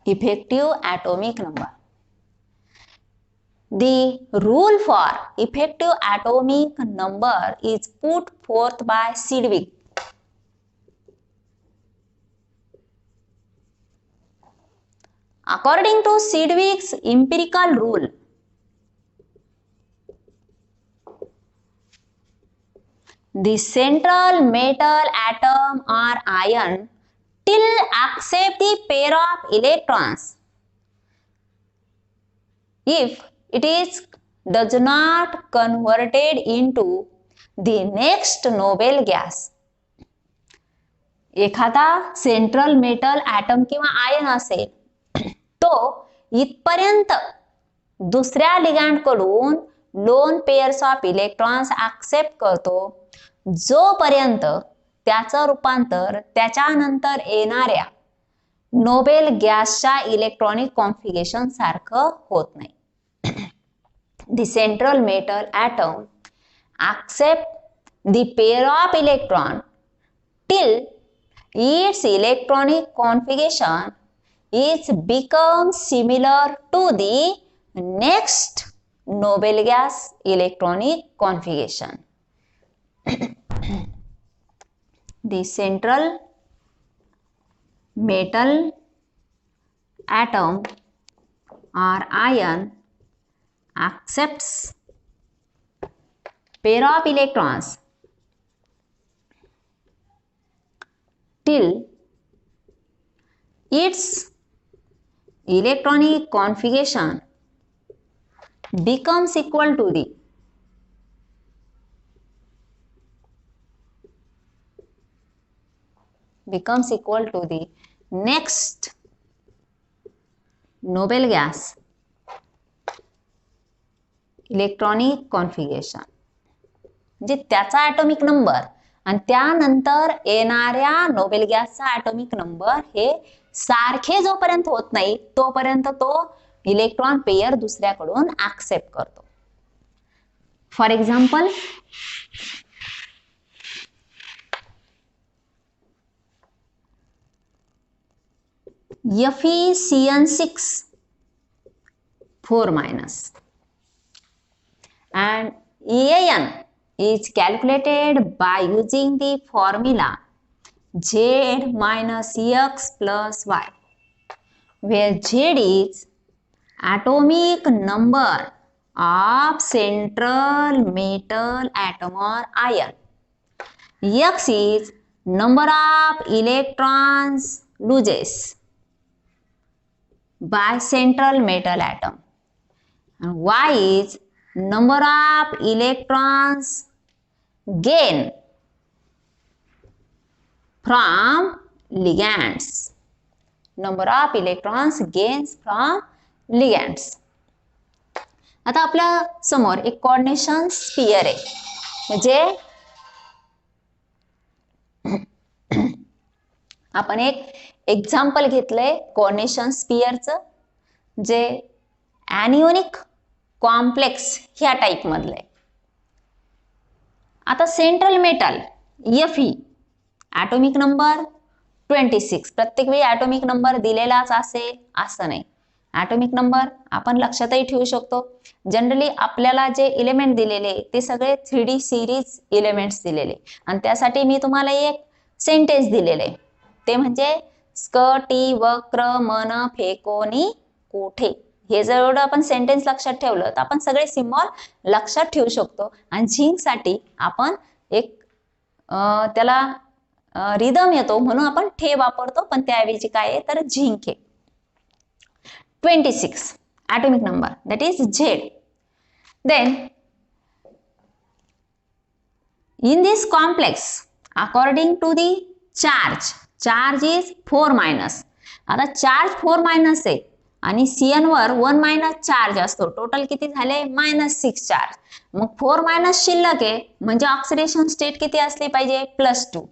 Speaker 1: effective atomic number. The rule for effective atomic number is put forth by Sidgwick. According to Sidgwick's empirical rule, the central metal atom or ion still accept the pair of electrons if it does not converted into the next noble gas. एखादा central metal item किंवा ion असेल तो इथपर्यंत दुसऱ्या ligand कडून lone pairs of electrons accept करतो जोपर्यंत त्याचं रूपांतर त्याच्यानंतर येणाऱ्या नोबेल गॅसच्या इलेक्ट्रॉनिक कॉन्फिगरेशन सारखं होत नाही. The central metal atom accept the pair of electron till its electronic configuration is become similar to the next noble gas electronic configuration. The central metal atom or ion accepts pair of electrons till its electronic configuration becomes equal to the next noble gas electronic configuration. म्हणजे त्याचा atomic number आणि त्यानंतर येणाऱ्या Nobel गॅसचा atomic number हे सारखे जोपर्यंत होत नाही तोपर्यंत तो इलेक्ट्रॉन पेयर दुसऱ्याकडून ऍक्सेप्ट करतो. For example FeCN6 4- and EAN is calculated by using the formula Z minus X plus Y, where Z is atomic number of central metal atom or ion, X is number of electrons loses by central metal atom, and Y is number of electrons gain from ligands. Number of electrons gains from ligands. आता आपल्या समोर एक coordination sphere आहे. म्हणजे आपण एक example घेतलंय coordination स्फियरचं जे ॲनिओनिक कॉम्प्लेक्स ह्या टाइप मधलं आहे. आता central metal Fe atomic number 26. प्रत्येक वेळी ॲटॉमिक नंबर दिलेलाच असेल असं नाही. ॲटॉमिक नंबर आपण लक्षातही ठेवू शकतो. जनरली आपल्याला जे एलिमेंट दिलेले ते सगळे 3D सिरीज एलिमेंट्स दिलेले आणि त्यासाठी मी तुम्हाला एक सेंटेन्स दिलेले ते म्हणजे स्कटी वक्र मन फेकोनी कोठे. हे जर आपण सेंटेन्स लक्षात ठेवलं तर आपण सगळे सिम्बॉल लक्षात ठेवू शकतो. आणि झिंक साठी आपण एक त्याला रिदम येतो म्हणून आपण ठे वापरतो पण त्याऐवजी काय आहे तर झिंक आहे. 26 atomic number, that is Z. Then in this complex according to the charge is 4-. आता चार्ज 4- आहे आणि Cn वर 1- चार्ज असतो. टोटल किती झाले -6 चार्ज. मग 4- शिल्लक आहे म्हणजे ऑक्सिडेशन स्टेट किती असली पाहिजे +2.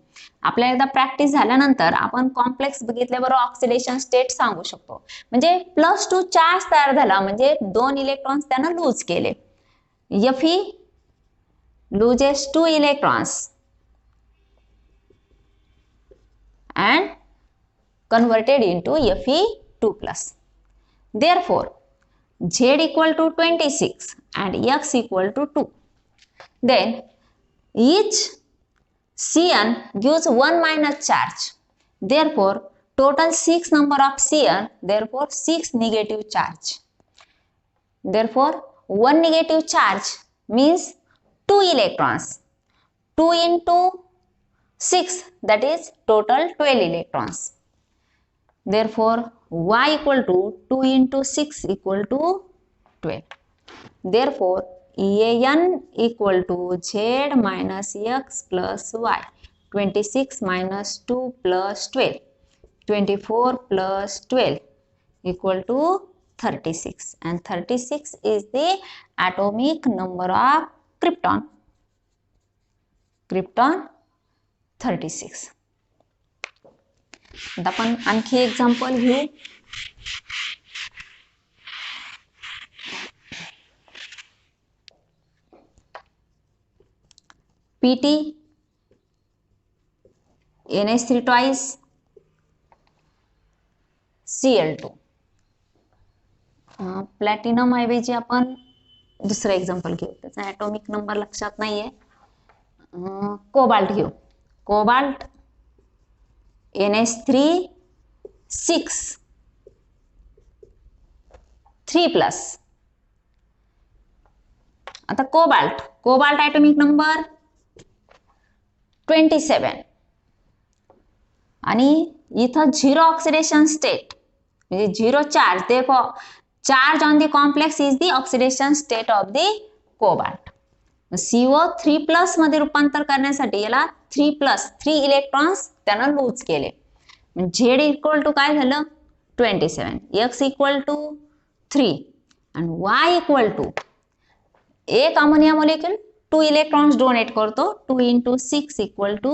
Speaker 1: आपल्याला एकदा प्रॅक्टिस झाल्यानंतर आपण कॉम्प्लेक्स बघितल्याबरोबर ऑक्सिडेशन स्टेट सांगू शकतो. म्हणजे +2 चार्ज तयार झाला म्हणजे 2 इलेक्ट्रॉन्स त्यानं लूज केले. Fe loses 2 electrons and converted into Fe2. 2 plus. Therefore, Z equal to 26 and X equal to 2. Then each Cn gives 1 minus charge. Therefore, total 6 number of Cn, therefore 6 negative charge. Therefore, 1 negative charge means 2 electrons. 2 into 6, that is total 12 electrons. Therefore, Y equal to 2 into 6 equal to 12. Therefore, EAN equal to Z minus X plus Y. 26 minus 2 plus 12. 24 plus 12 equal to 36. And 36 is the atomic number of krypton. Krypton 36. आता आपण आणखी example घेऊ. PT NH3 twice Cl2. Platinum ऐवजी आपण दुसरं example घेऊ. त्याचा atomic number लक्षात नाहीये. कोबाल्ट घेऊ. Cobalt NH3 6 3 plus. आता कोबाल्ट ॲटॉमिक नंबर 27 आणि इथं 0 ऑक्सिडेशन स्टेट म्हणजे 0 charge. therefore charge on the complex is the oxidation state of the cobalt. CO3 plus मध्ये रूपांतर करण्यासाठी याला 3 इलेक्ट्रॉन्स त्यानं लूज केले. Z इक्वल टू काय झालं 27, X इक्वल टू 3 आणि Y इक्वल टू एक अमोनिया मॉलिक्यूल 2 इलेक्ट्रॉन्स डोनेट करतो. 2 into 6 equal to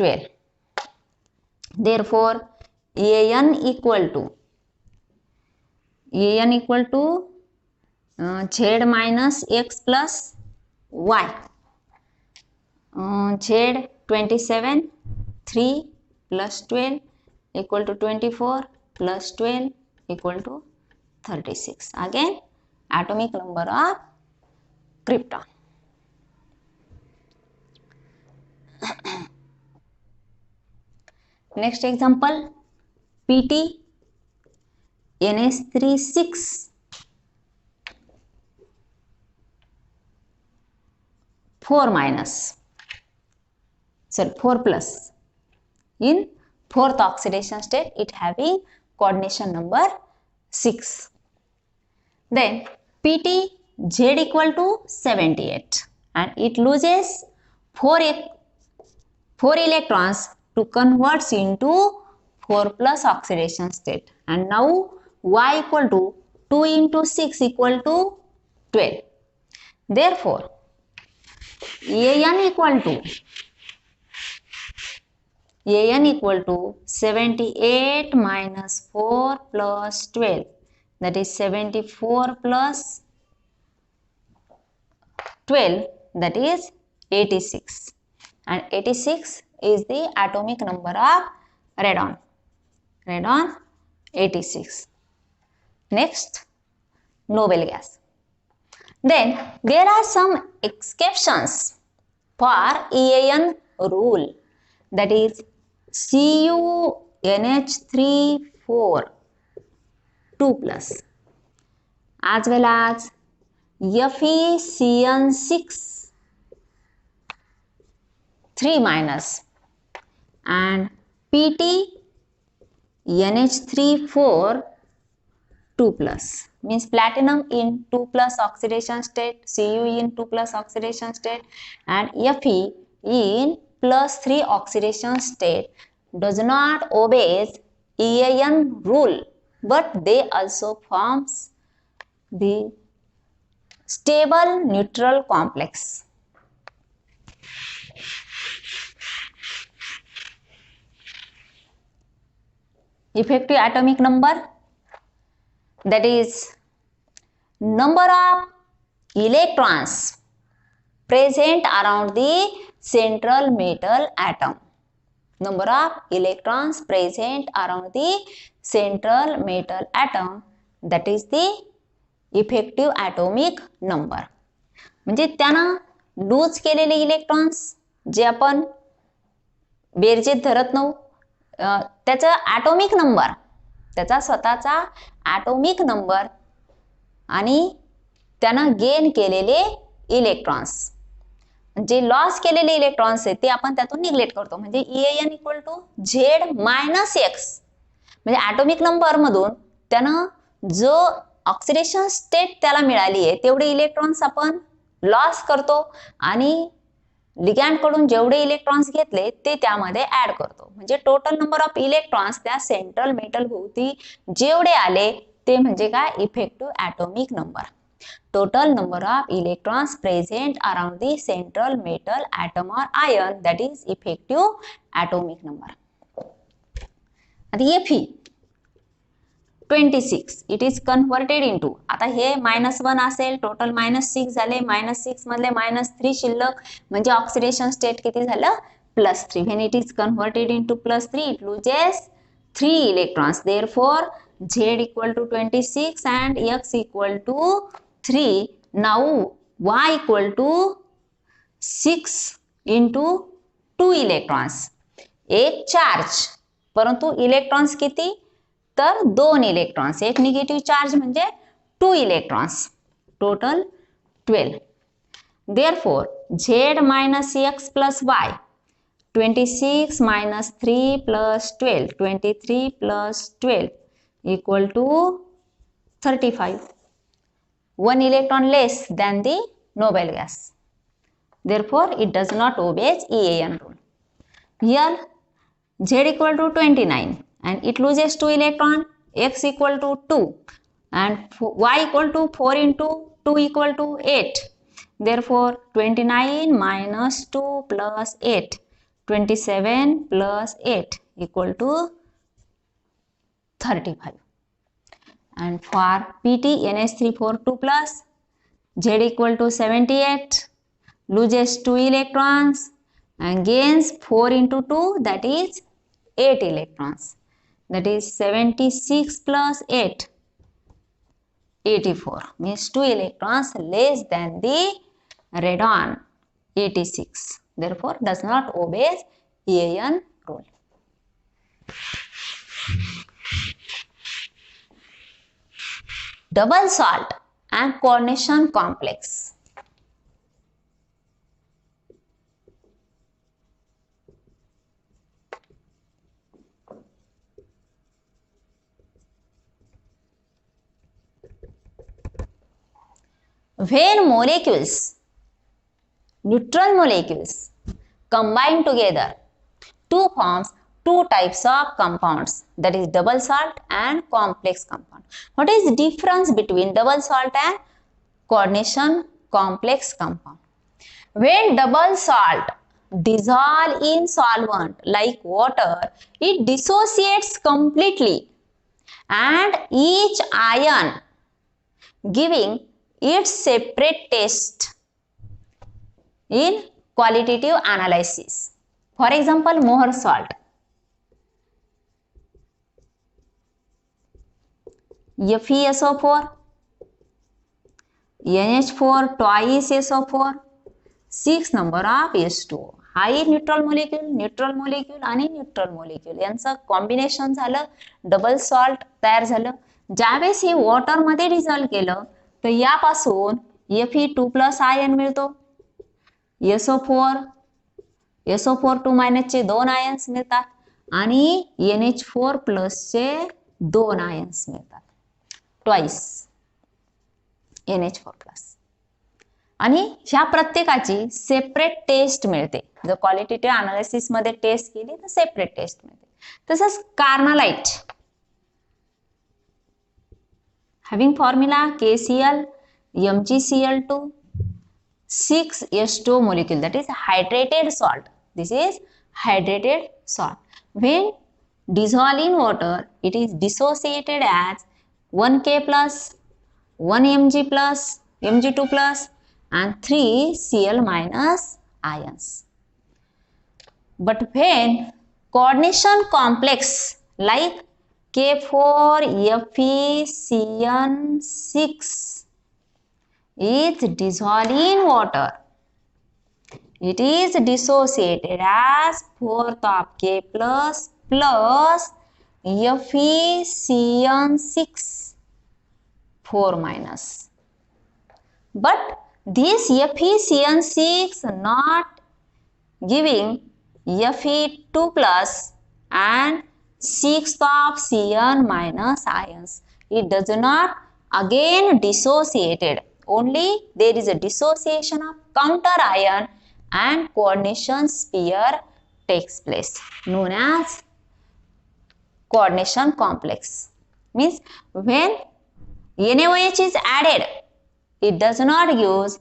Speaker 1: 12. Therefore EAN equal to Z minus X plus Y. Z 27 3 plus 12 equal to 24 plus 12 equal to 36. Again atomic number of krypton. Next example, PT NH3 6 4 plus. In fourth oxidation state, it having coordination number 6. Then PT Z equal to 78 and it loses 4 electrons to convert into 4 plus oxidation state. And now Y equal to 2 into 6 equal to 12. Therefore, EAN equal to 78 minus 4 plus 12, that is 74 plus 12, that is 86. And 86 is the atomic number of radon. Radon 86. Next, noble gas. Then there are some exceptions for EAN rule, that is CuNH3 2 plus as well as FeCN6 3 minus and PtNH3 2 plus means platinum in 2 plus oxidation state, Cu in 2 plus oxidation state and Fe in plus 3 oxidation state does not obey EAN rule, but they also forms the stable neutral complex. Effective atomic number, that is number of electrons present around the central metal atom. number of electrons present around the central metal atom, that is the effective atomic number. म्हणजे त्यानं loose केलेले electrons जे आपण बेरजेत धरत नव्हतो त्याचा atomic number, त्याचा स्वतःचा ॲटॉमिक नंबर आणि त्यानं गेन केलेले इलेक्ट्रॉन्स, जे लॉस केलेले इलेक्ट्रॉन्स आहेत ते आपण त्यातून निग्लेक्ट करतो. म्हणजे EAN equal to Z minus X. म्हणजे ॲटॉमिक नंबर मधून त्यानं जो ऑक्सिडेशन स्टेट त्याला मिळाली आहे तेवढे इलेक्ट्रॉन्स आपण लॉस करतो आणि लिगॅंड कडून जेवढे इलेक्ट्रॉन्स घेतले ते त्यामध्ये ऍड करतो. म्हणजे टोटल नंबर ऑफ इलेक्ट्रॉन्स त्या सेंट्रल मेटल भोवती जेवढे आले ते म्हणजे काय, effective atomic number. Total number of electrons present around the central metal atom or ion, that is effective atomic number. आता Fe 26 it is converted into, आता हे -1 असेल, टोटल -6 झाले, -6 मधले -3 शिल्लक म्हणजे ऑक्सिडेशन स्टेट किती झालं, +3. when it is converted into +3 it loses 3 electrons. Therefore Z equal to 26 and X equal to 3. Now Y equal to 6 into 2 electrons. एक चार्ज परंतु इलेक्ट्रॉन्स किती, तर 2 इलेक्ट्रॉन्स. एक निगेटिव्ह चार्ज म्हणजे 2 electrons, total 12. Therefore Z minus X plus Y, 26 minus 3 plus 12, 23 plus 12 equal to 35. 1 electron less than the noble gas. Therefore it does not obey EAN rule. Here Z equal to 29 and it loses 2 electron, X equal to 2 and Y equal to 4 into 2 equal to 8. Therefore 29 minus 2 plus 8, 27 plus 8 equal to 35. And for PT NH342 plus, Z equal to 78, loses 2 electrons and gains 4 into 2, that is 8 electrons. That is 76 plus 8, 84. Means 2 electrons less than the radon 86. Therefore does not obey EAN rule. Double salt and coordination complex. When molecules, neutral molecules, combine together to form two types of compounds, that is double salt and complex compound. What is the difference between double salt and coordination complex compound? When double salt dissolve in solvent like water, it dissociates completely and each ion giving its separate taste in qualitative analysis. For example, Mohr salt, FeSO4, NH4 twice SO4, 6 number of H2O. High neutral molecule आणि neutral molecule यांचं combination झालं, double salt तयार झालं. ज्यावेळेस हे water मध्ये dissolve केलं तर यापासून Fe2+ आयन मिळतो, SO4 2- चे 2 आयन्स मिळतात आणि NH4+ चे 2 आयन्स मिळतात, ट्वाइस NH4+. आणि ह्या प्रत्येकाची सेपरेट टेस्ट मिळते. जर क्वालिटेटिव्ह अनालिसिस मध्ये टेस्ट केली तर सेपरेट टेस्ट मिळते. तसंच carnallite having formula KCl MgCl2 6H2O molecule, that is hydrated salt. This is hydrated salt. When dissolved in water, it is dissociated as 1K+, 1 Mg+, Mg2+, and 3 Cl- ions. But when coordination complex like K4FeCN6 is dissolved in water. It is dissociated as fourth of K plus FeCN6 4 minus. But this FeCN6 not giving Fe2 plus and 6th of Cn minus ions. It does not again dissociated. Only there is a dissociation of counter ion and coordination pair takes place, known as coordination complex. Means when NaOH is added, it does not use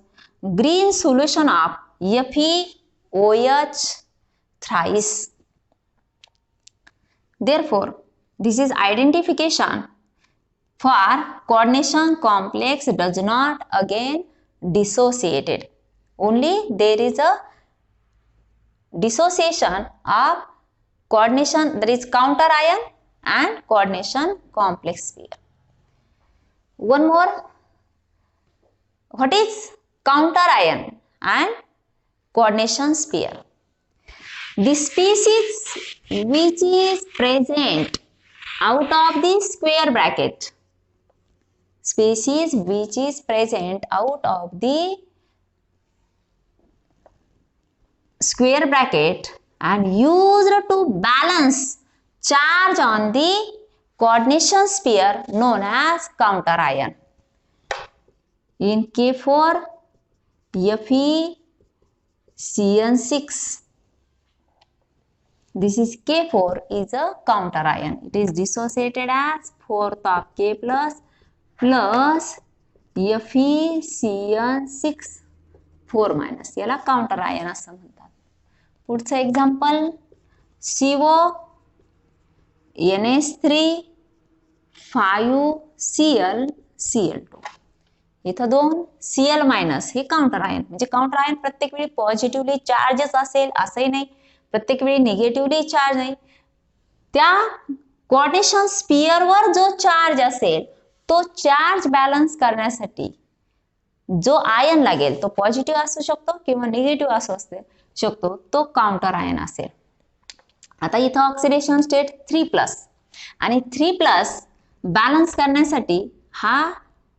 Speaker 1: green solution of FeOH thrice. Therefore, this is identification for coordination complex does not again dissociated. Only there is a dissociation of coordination, there is counter ion and coordination complex pair. One more, what is counter ion and coordination pair? The species which is present out of the square bracket, species which is present out of the square bracket and used to balance charge on the coordination pair known as counter ion. In K4 FeCN6, this is K4 is a counter ion. It is dissociated as fourth of K plus FeCN6 4 minus. याला counter ion असं म्हणतात. पुढचं example CO NH3 5Cl Cl2. इथं दोन Cl minus हे counter ion, म्हणजे counter ion प्रत्येक वेळी पॉझिटिव्हली चार्जच असेल असंही नाही, प्रत्येक वेळी निगेटिव्हली चार्ज नाही. त्या कोऑर्डिनेशन स्पियरवर जो चार्ज असेल तो चार्ज बॅलन्स करण्यासाठी जो आयन लागेल तो पॉझिटिव्ह असू शकतो किंवा निगेटिव्ह असू शकतो, तो काउंटर आयन असेल. आता इथं ऑक्सिडेशन स्टेट 3+ आणि 3+ बॅलन्स करण्यासाठी हा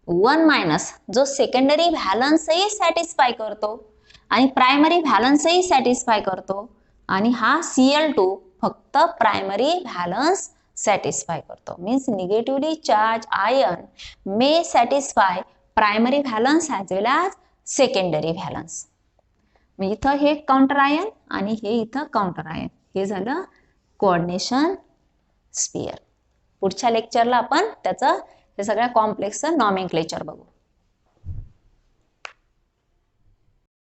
Speaker 1: 1- जो सेकंडरी व्हॅलन्सही सॅटिस्फाय करतो आणि प्रायमरी व्हॅलन्सही सॅटिस्फाय करतो, आणि हा Cl2 फक्त प्रायमरी व्हॅलन्स सॅटिस्फाय करतो. मीन्स निगेटिव्हली चार्ज आयन मे सॅटिस्फाय प्रायमरी व्हॅलन्स ॲज वेल ॲज सेकंडरी व्हॅलन्स. मग इथं हे काउंटर आयन आणि हे इथं काउंटर आयन, हे झालं कोऑर्डिनेशन स्पियर. पुढच्या लेक्चरला आपण त्याचं हे सगळ्या कॉम्प्लेक्सचं नॉमेनक्लेचर बघू.